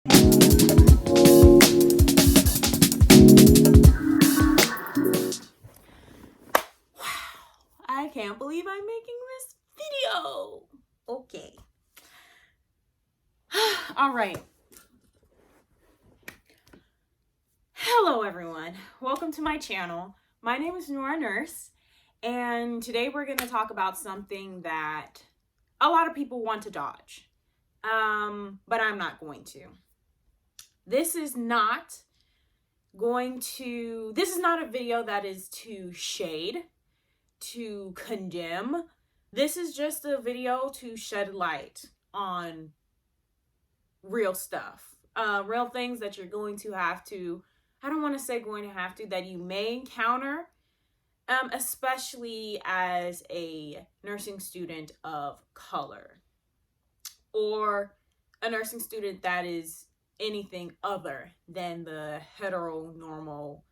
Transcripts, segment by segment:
I can't believe I'm making this video. Okay. All right. Hello, everyone. Welcome to my channel. My name is Nora Nurse, and today we're going to talk about something that a lot of people want to dodge, but I'm not going to. This is not a video that is to shade, to condemn. This is just a video to shed light on real stuff, real things that you're going to have to, I don't want to say going to have to, that you may encounter, especially as a nursing student of color or a nursing student that is anything other than the heteronormal,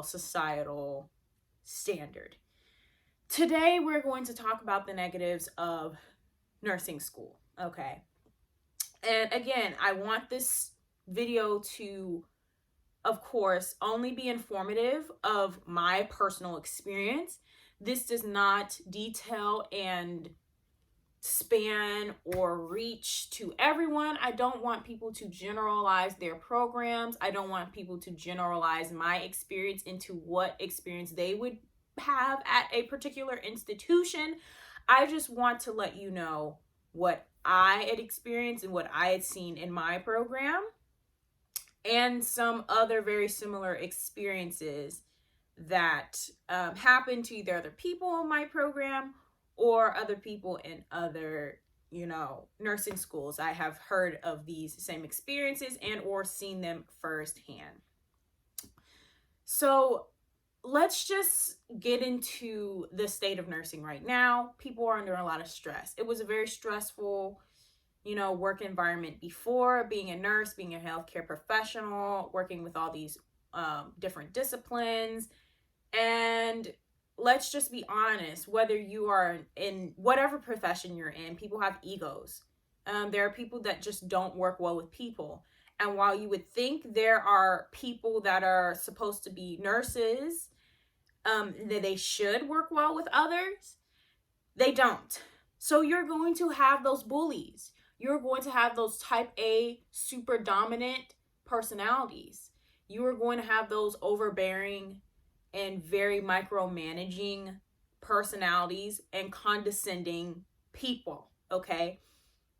societal standard. Today, we're going to talk about the negatives of nursing school, okay? And again, I want this video to, of course, only be informative of my personal experience. This does not detail and span or reach to everyone. I don't want people to generalize their programs. I don't want people to generalize my experience into what experience they would have at a particular institution. I just want to let you know what I had experienced and what I had seen in my program, and some other very similar experiences that happened to either other people in my program or other people in other, nursing schools. I have heard of these same experiences and or seen them firsthand. So let's just get into the state of nursing right now. People are under a lot of stress. It was a very stressful, work environment before being a nurse, being a healthcare professional, working with all these different disciplines. And let's just be honest, whether you are in whatever profession you're in, people have egos. There are people that just don't work well with people. And while you would think there are people that are supposed to be nurses, that they should work well with others, they don't. So you're going to have those bullies. You're going to have those type A super dominant personalities. You are going to have those overbearing and very micromanaging personalities and condescending people, okay?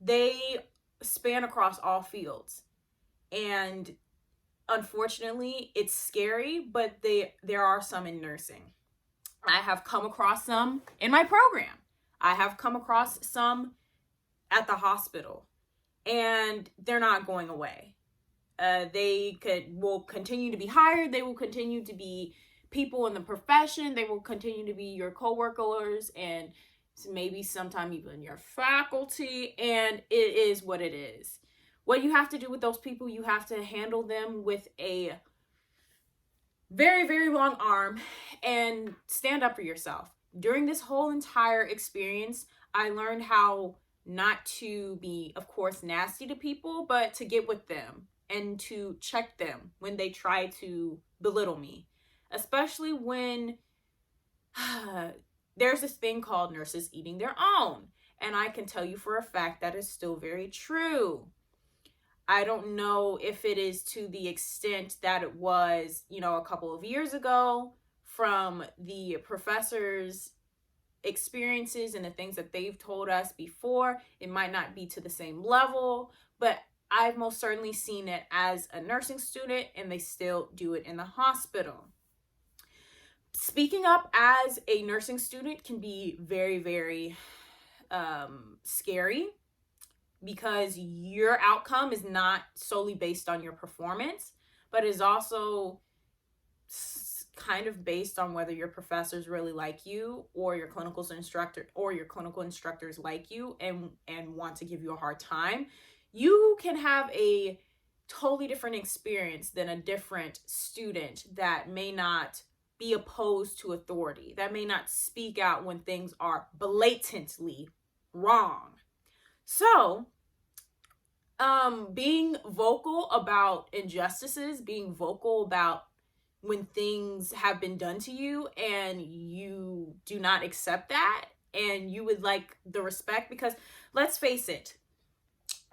They span across all fields. And unfortunately, it's scary, but there are some in nursing. I have come across some in my program. I have come across some at the hospital, and they're not going away. They will continue to be hired. They will continue to be people in the profession. They will continue to be your coworkers and maybe sometime even your faculty, and it is what it is. What you have to do with those people, you have to handle them with a very, very long arm and stand up for yourself. During this whole entire experience, I learned how not to be, of course, nasty to people, but to get with them and to check them when they try to belittle me, especially when there's this thing called nurses eating their own. And I can tell you for a fact that is still very true. I don't know if it is to the extent that it was, a couple of years ago from the professors' experiences and the things that they've told us before. It might not be to the same level, but I've most certainly seen it as a nursing student, and they still do it in the hospital. Speaking up as a nursing student can be very, very scary, because your outcome is not solely based on your performance, but is also kind of based on whether your professors really like you, or your clinical instructors like you and want to give you a hard time. You can have a totally different experience than a different student that may not be opposed to authority, that may not speak out when things are blatantly wrong. So being vocal about injustices, being vocal about when things have been done to you and you do not accept that and you would like the respect, because let's face it,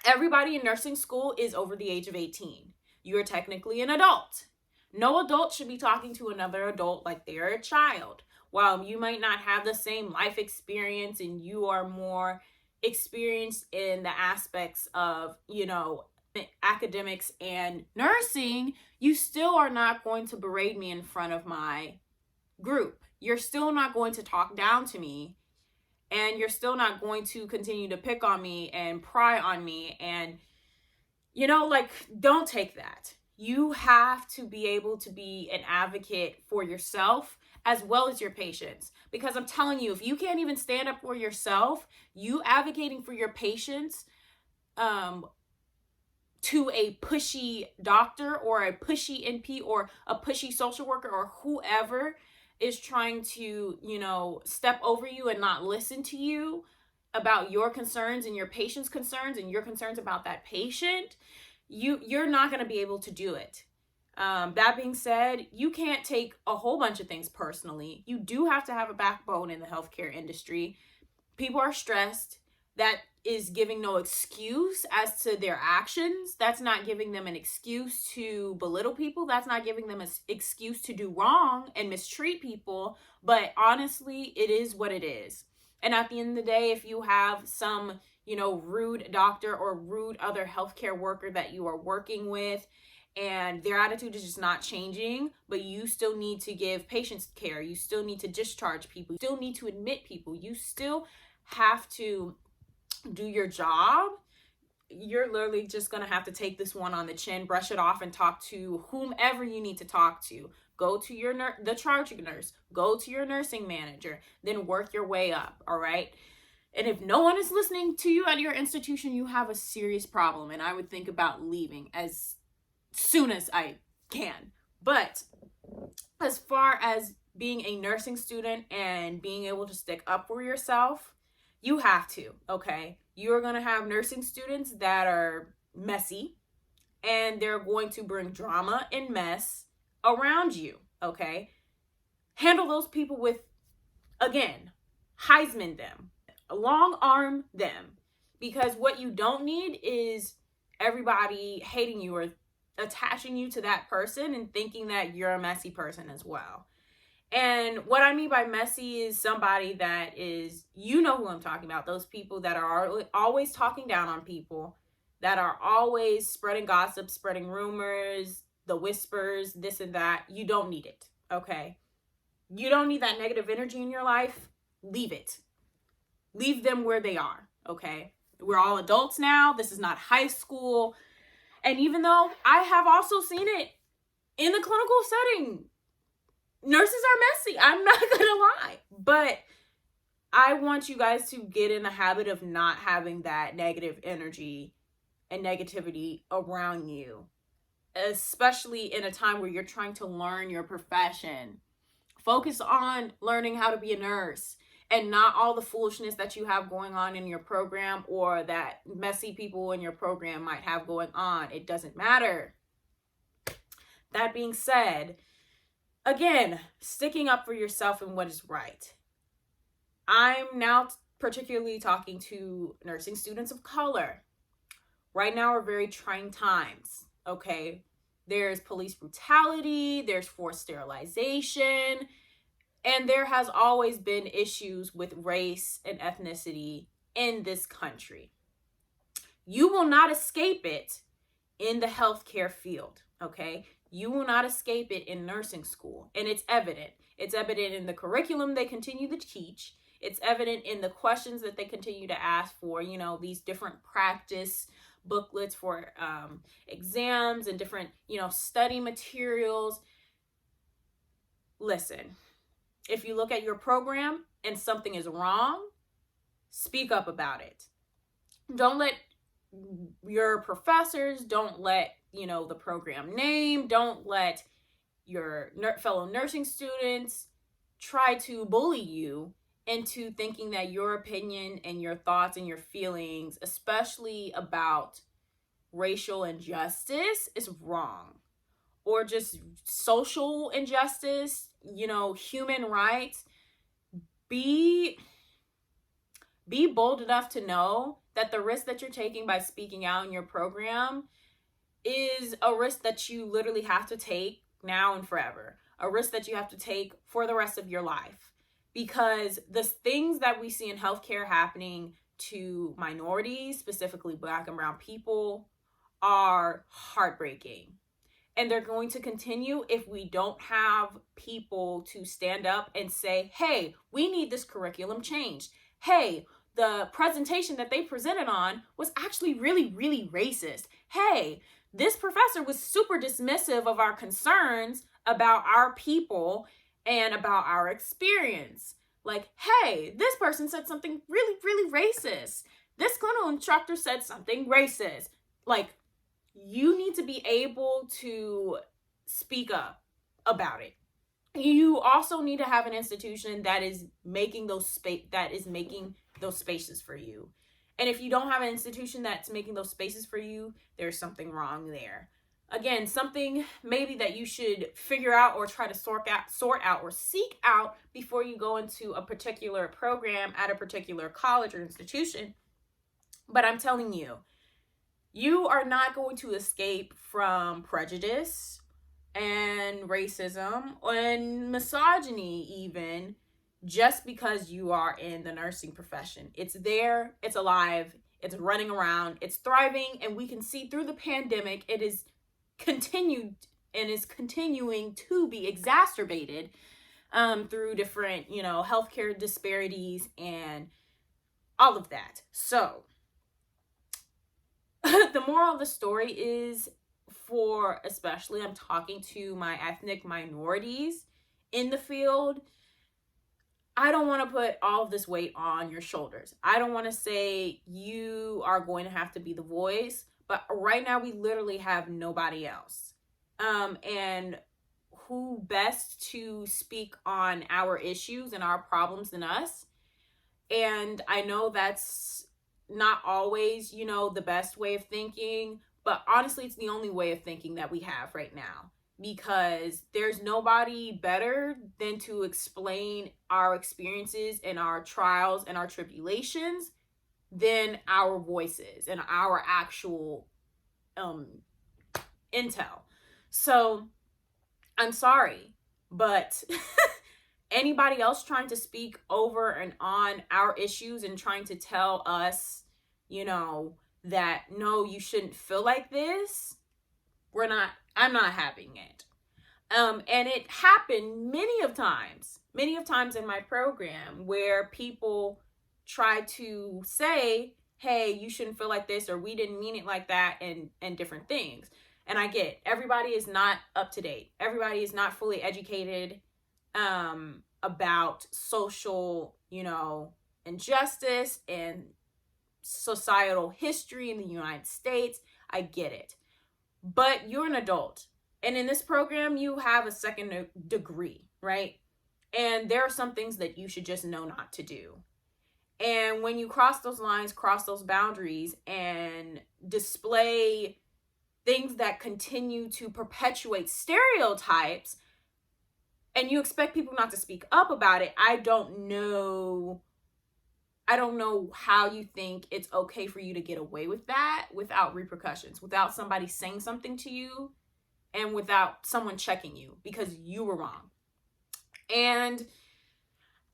everybody in nursing school is over the age of 18. You're technically an adult. No adult should be talking to another adult like they're a child. While you might not have the same life experience and you are more experienced in the aspects of, academics and nursing, you still are not going to berate me in front of my group. You're still not going to talk down to me, and you're still not going to continue to pick on me and pry on me. And, don't take that. You have to be able to be an advocate for yourself as well as your patients. Because I'm telling you, if you can't even stand up for yourself, you advocating for your patients to a pushy doctor or a pushy NP or a pushy social worker or whoever is trying to, step over you and not listen to you about your concerns and your patient's concerns and your concerns about that patient, you're not going to be able to do it. That being said, you can't take a whole bunch of things personally. You do have to have a backbone in the healthcare industry. People are stressed. That is giving no excuse as to their actions. That's not giving them an excuse to belittle people. That's not giving them an excuse to do wrong and mistreat people. But honestly, it is what it is. And at the end of the day, if you have some, rude doctor or rude other healthcare worker that you are working with, and their attitude is just not changing, but you still need to give patients care, you still need to discharge people, you still need to admit people, you still have to do your job, you're literally just going to have to take this one on the chin, brush it off, and talk to whomever you need to talk to. Go to the charge nurse, go to your nursing manager, then work your way up, all right? And if no one is listening to you at your institution, you have a serious problem, and I would think about leaving as soon as I can. But as far as being a nursing student and being able to stick up for yourself, you have to, okay? You're going to have nursing students that are messy, and they're going to bring drama and mess around you, okay? Handle those people with, again, Heisman them, long arm them, because what you don't need is everybody hating you or attaching you to that person and thinking that you're a messy person as well. And what I mean by messy is somebody that is, who I'm talking about, those people that are always talking down on people, that are always spreading gossip, spreading rumors, the whispers, this and that. You don't need it, okay? You don't need that negative energy in your life. Leave it. Leave them where they are, okay? We're all adults now. This is not high school. And even though I have also seen it in the clinical setting, nurses are messy. I'm not going to lie. But I want you guys to get in the habit of not having that negative energy and negativity around you, especially in a time where you're trying to learn your profession. Focus on learning how to be a nurse and not all the foolishness that you have going on in your program or that messy people in your program might have going on. It doesn't matter. That being said, again, sticking up for yourself and what is right. I'm now particularly talking to nursing students of color. Right now are very trying times, okay? There's police brutality, there's forced sterilization, and there has always been issues with race and ethnicity in this country. You will not escape it in the healthcare field, okay? You will not escape it in nursing school, and it's evident. It's evident in the curriculum they continue to teach. It's evident in the questions that they continue to ask for, these different practice booklets for exams and different, study materials. Listen, if you look at your program and something is wrong, speak up about it. Don't let your professors, don't let, the program name, don't let your fellow nursing students try to bully you into thinking that your opinion and your thoughts and your feelings, especially about racial injustice is wrong, or just social injustice, human rights, be bold enough to know that the risk that you're taking by speaking out in your program is a risk that you literally have to take now and forever, a risk that you have to take for the rest of your life. Because the things that we see in healthcare happening to minorities, specifically Black and brown people, are heartbreaking. And they're going to continue if we don't have people to stand up and say, hey, we need this curriculum changed. Hey, the presentation that they presented on was actually really, really racist. Hey, this professor was super dismissive of our concerns about our people and about our experience. Like, hey, this person said something really, really racist. This clinical instructor said something racist. Like, you need to be able to speak up about it. You also need to have an institution that is making those spaces for you. And if you don't have an institution that's making those spaces for you, there's something wrong there. Again, something maybe that you should figure out or try to sort out or seek out before you go into a particular program at a particular college or institution. But I'm telling you, you are not going to escape from prejudice and racism and misogyny even just because you are in the nursing profession. It's there, it's alive, it's running around, it's thriving, and we can see through the pandemic it is continued and is continuing to be exacerbated through different, healthcare disparities and all of that. So the moral of the story is, especially I'm talking to my ethnic minorities in the field, I don't want to put all of this weight on your shoulders. I don't want to say you are going to have to be the voice, but right now we literally have nobody else. And who best to speak on our issues and our problems than us? And I know that's not always, the best way of thinking, but honestly, it's the only way of thinking that we have right now, because there's nobody better than to explain our experiences and our trials and our tribulations than our voices and our actual intel. So I'm sorry, but anybody else trying to speak over and on our issues and trying to tell us, that no, you shouldn't feel like this, I'm not having it. And it happened many of times in my program where people try to say, hey, you shouldn't feel like this, or we didn't mean it like that, and different things. And I get everybody is not up to date. Everybody is not fully educated about social, injustice and societal history in the United States. I get it. But you're an adult. And in this program, you have a second degree, right? And there are some things that you should just know not to do. And when you cross those lines, cross those boundaries, and display things that continue to perpetuate stereotypes, and you expect people not to speak up about it, I don't know how you think it's okay for you to get away with that without repercussions, without somebody saying something to you, and without someone checking you because you were wrong. And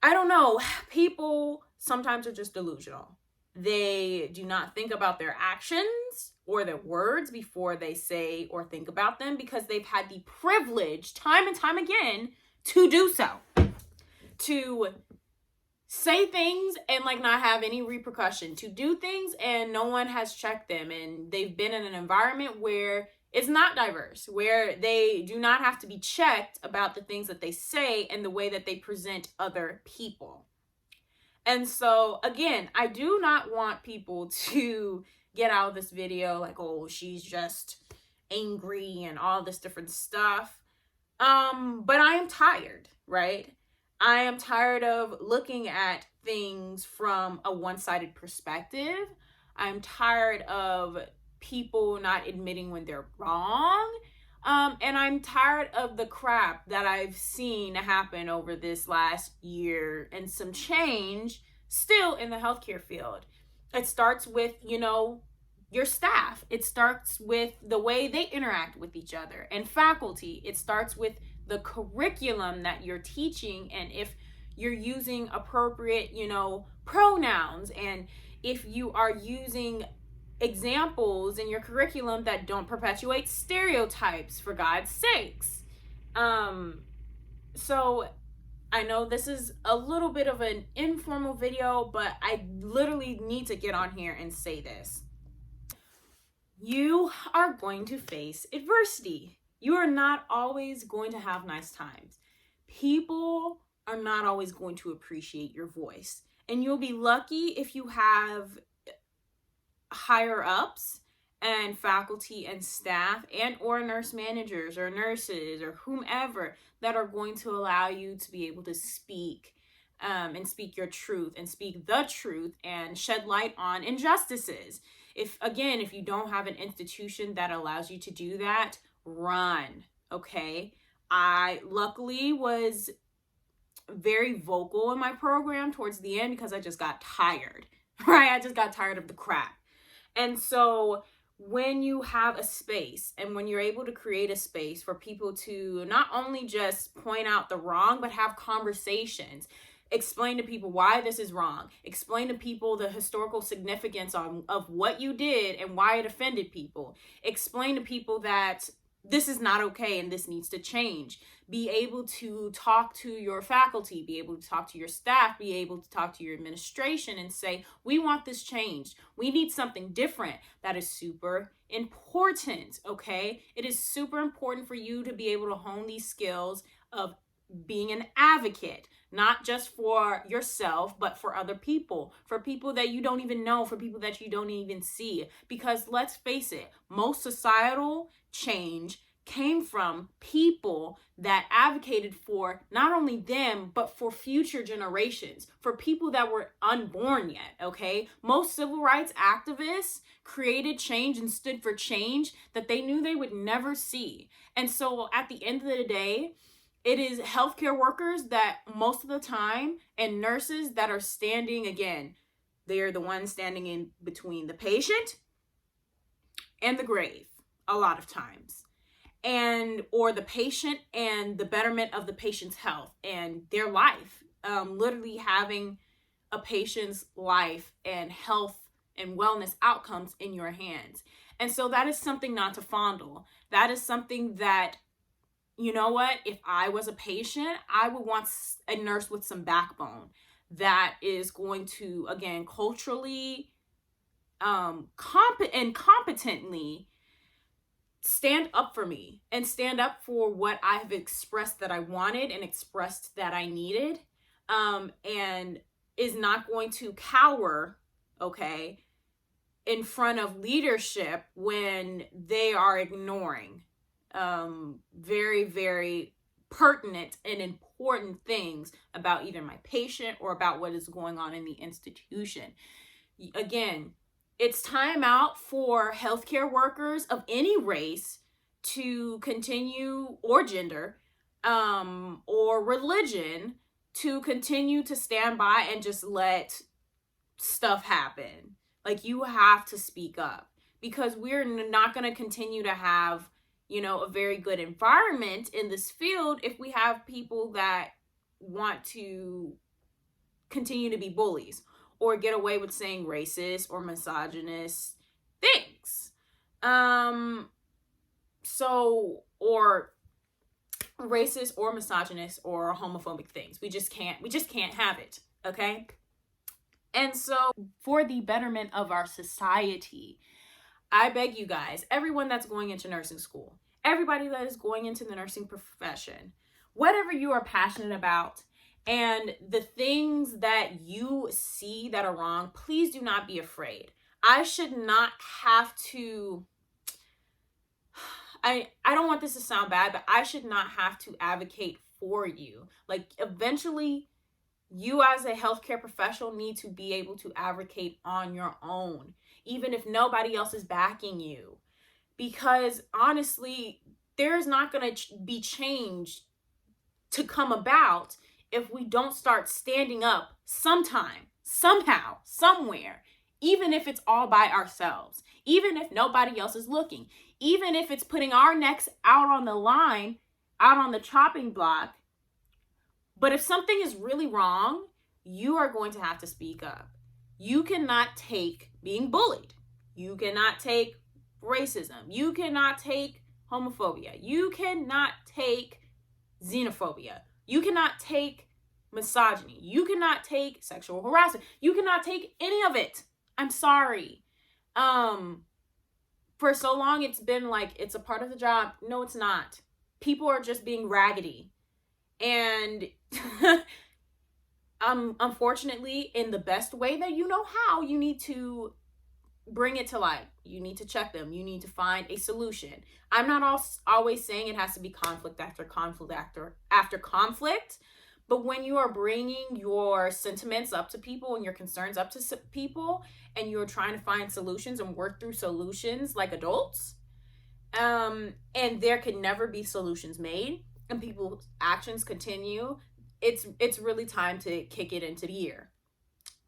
I don't know, people sometimes are just delusional. They do not think about their actions or their words before they say or think about them, because they've had the privilege time and time again to do so. To say things and not have any repercussion, to do things and no one has checked them, and they've been in an environment where it's not diverse, where they do not have to be checked about the things that they say and the way that they present other people. And so again, I do not want people to get out of this video like, oh, she's just angry and all this different stuff. But I am tired, right? I am tired of looking at things from a one-sided perspective. I'm tired of people not admitting when they're wrong. And I'm tired of the crap that I've seen happen over this last year and some change still in the healthcare field. It starts with, your staff. It starts with the way they interact with each other and faculty. It starts with the curriculum that you're teaching, and if you're using appropriate, pronouns, and if you are using examples in your curriculum that don't perpetuate stereotypes, for God's sakes. So I know this is a little bit of an informal video, but I literally need to get on here and say this. You are going to face adversity. You are not always going to have nice times. People are not always going to appreciate your voice. And you'll be lucky if you have higher ups and faculty and staff and or nurse managers or nurses or whomever that are going to allow you to be able to speak and speak your truth and speak the truth and shed light on injustices. If you don't have an institution that allows you to do that, run, okay? I luckily was very vocal in my program towards the end because I just got tired, right? I just got tired of the crap. And so when you have a space and when you're able to create a space for people to not only just point out the wrong, but have conversations, explain to people why this is wrong, explain to people the historical significance of what you did and why it offended people, explain to people that this is not okay and this needs to change. Be able to talk to your faculty, be able to talk to your staff, be able to talk to your administration and say, we want this changed. We need something different. That is super important, okay? It is super important for you to be able to hone these skills of being an advocate, not just for yourself, but for other people, for people that you don't even know, for people that you don't even see. Because let's face it, most societal change came from people that advocated for not only them, but for future generations, for people that were unborn yet, okay? Most civil rights activists created change and stood for change that they knew they would never see. And so at the end of the day, it is healthcare workers that most of the time and nurses that are standing, again, they're the ones standing in between the patient and the grave a lot of times, or the patient and the betterment of the patient's health and their life, literally having a patient's life and health and wellness outcomes in your hands. And so that is something not to fondle. That is something that, you know what, if I was a patient, I would want a nurse with some backbone that is going to, again, culturally competently stand up for me and stand up for what I've expressed that I wanted and expressed that I needed, and is not going to cower, okay, in front of leadership when they are ignoring very, very pertinent and important things about either my patient or about what is going on in the institution. Again, it's time out for healthcare workers of any race to continue, or gender, or religion, to continue to stand by and just let stuff happen. Like, you have to speak up, because we're not going to continue to have, a very good environment in this field if we have people that want to continue to be bullies or get away with saying racist or misogynist things. Or racist or misogynist or homophobic things. We just can't have it, okay? And so for the betterment of our society, I beg you guys, everyone that's going into nursing school, everybody that is going into the nursing profession, whatever you are passionate about, and the things that you see that are wrong, please do not be afraid. I should not have to, I don't want this to sound bad, but I should not have to advocate for you. Like, eventually You as a healthcare professional need to be able to advocate on your own, even if nobody else is backing you. Because honestly, there's not going to be change to come about if we don't start standing up sometime, somehow, somewhere, even if it's all by ourselves, even if nobody else is looking, even if it's putting our necks out on the line, out on the chopping block. But if something is really wrong, you are going to have to speak up. You cannot take being bullied. You cannot take racism. You cannot take homophobia. You cannot take xenophobia. You cannot take misogyny. You cannot take sexual harassment. You cannot take any of it. I'm sorry. For so long it's been like it's a part of the job. No, it's not. People are just being raggedy. And unfortunately, in the best way that you know how, you need to bring it to light. You need to check them. You need to find a solution. I'm not always saying it has to be conflict after conflict after conflict, but when you are bringing your sentiments up to people and your concerns up to people, and you're trying to find solutions and work through solutions like adults, and there can never be solutions made, and people's actions continue, it's really time to kick it into gear,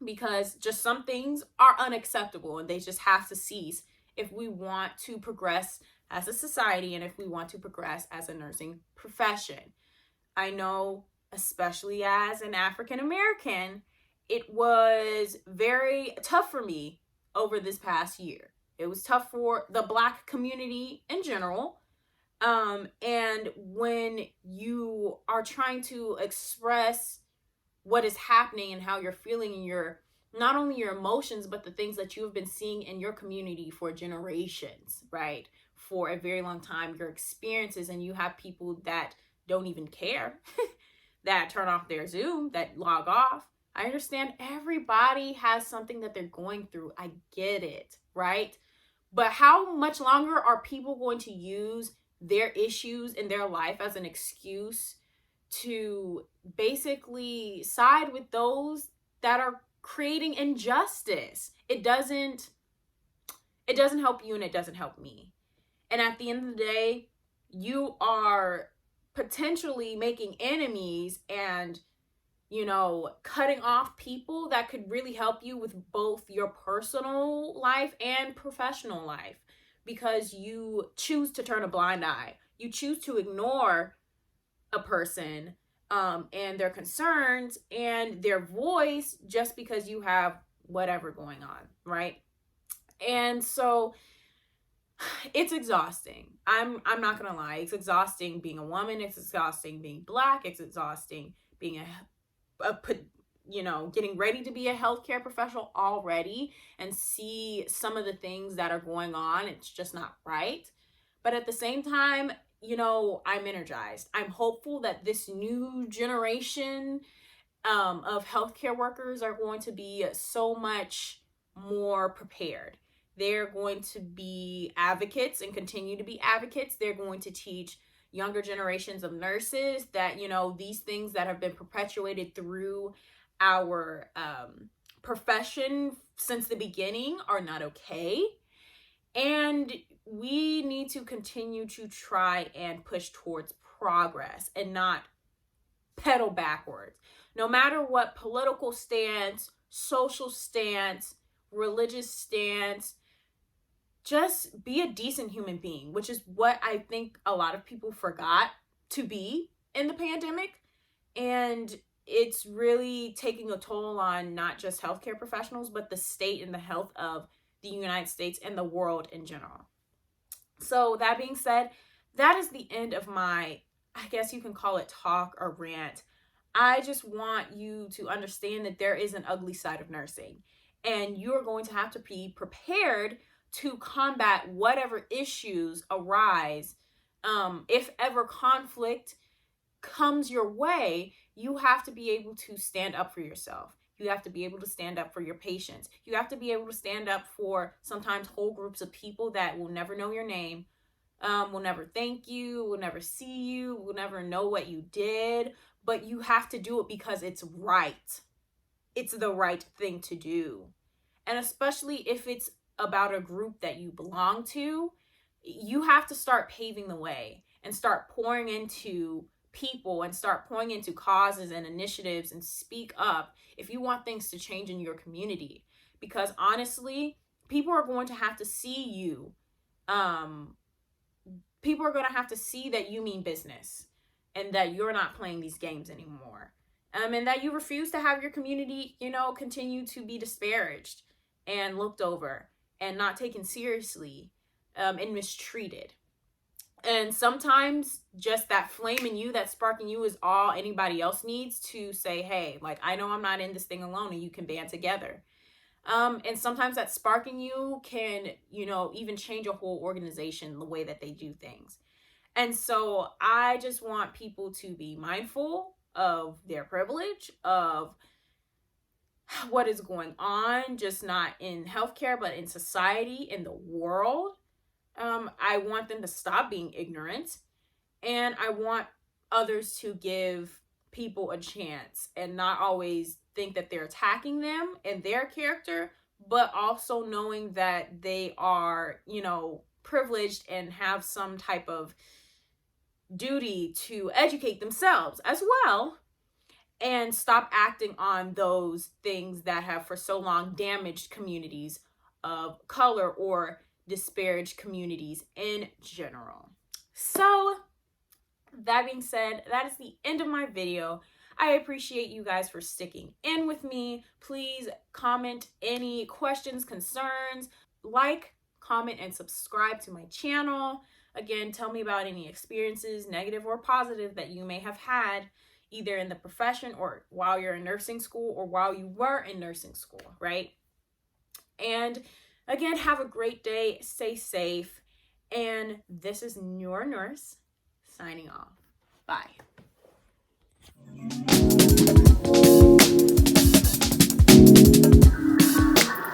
because just some things are unacceptable and they just have to cease if we want to progress as a society and if we want to progress as a nursing profession. I know, especially as an African American, it was very tough for me over this past year. It was tough for the Black community in general. And when you are trying to express what is happening and how you're feeling in your, not only your emotions, but the things that you have been seeing in your community for generations, right? For a very long time, your experiences, and you have people that don't even care, that turn off their Zoom, that log off. I understand everybody has something that they're going through. I get it, right? But how much longer are people going to use their issues in their life as an excuse to basically side with those that are creating injustice? It doesn't help you and it doesn't help me. And at the end of the day, you are potentially making enemies and, cutting off people that could really help you with both your personal life and professional life, because you choose to turn a blind eye. You choose to ignore a person and their concerns and their voice just because you have whatever going on, right? And so it's exhausting. I'm not gonna lie. It's exhausting being a woman. It's exhausting being Black. It's exhausting being getting ready to be a healthcare professional already and see some of the things that are going on. It's just not right. But at the same time, I'm energized. I'm hopeful that this new generation of healthcare workers are going to be so much more prepared. They're going to be advocates and continue to be advocates. They're going to teach younger generations of nurses that, these things that have been perpetuated through our profession since the beginning are not okay. And we need to continue to try and push towards progress and not pedal backwards. No matter what political stance, social stance, religious stance, just be a decent human being, which is what I think a lot of people forgot to be in the pandemic. And it's really taking a toll on not just healthcare professionals, but the state and the health of the United States and the world in general. So that being said, that is the end of my, I guess you can call it talk or rant. I just want you to understand that there is an ugly side of nursing, and you're going to have to be prepared to combat whatever issues arise. If ever conflict comes your way, you have to be able to stand up for yourself. You have to be able to stand up for your patients. You have to be able to stand up for sometimes whole groups of people that will never know your name, will never thank you, will never see you, will never know what you did. but you have to do it because it's right. It's the right thing to do. And especially if it's about a group that you belong to, you have to start paving the way and start pouring into people and start pouring into causes and initiatives and speak up if you want things to change in your community. Because honestly, people are going to have to see you. People are going to have to see that you mean business and that you're not playing these games anymore. And that you refuse to have your community, continue to be disparaged and looked over and not taken seriously, and mistreated. And sometimes just that flame in you, that spark in you, is all anybody else needs to say, hey, like, I know I'm not in this thing alone, and you can band together. And sometimes that spark in you can, even change a whole organization, the way that they do things. And so I just want people to be mindful of their privilege, of what is going on, just not in healthcare, but in society, in the world. I want them to stop being ignorant, and I want others to give people a chance and not always think that they're attacking them and their character, but also knowing that they are, privileged and have some type of duty to educate themselves as well, and stop acting on those things that have for so long damaged communities of color or disparaged communities in general. So that being said, that is the end of my video. I appreciate you guys for sticking in with me. Please comment any questions, concerns, like, comment, and subscribe to my channel. Again, tell me about any experiences, negative or positive, that you may have had either in the profession or while you're in nursing school or while you were in nursing school, right? And again, have a great day, stay safe, and this is your nurse signing off. Bye.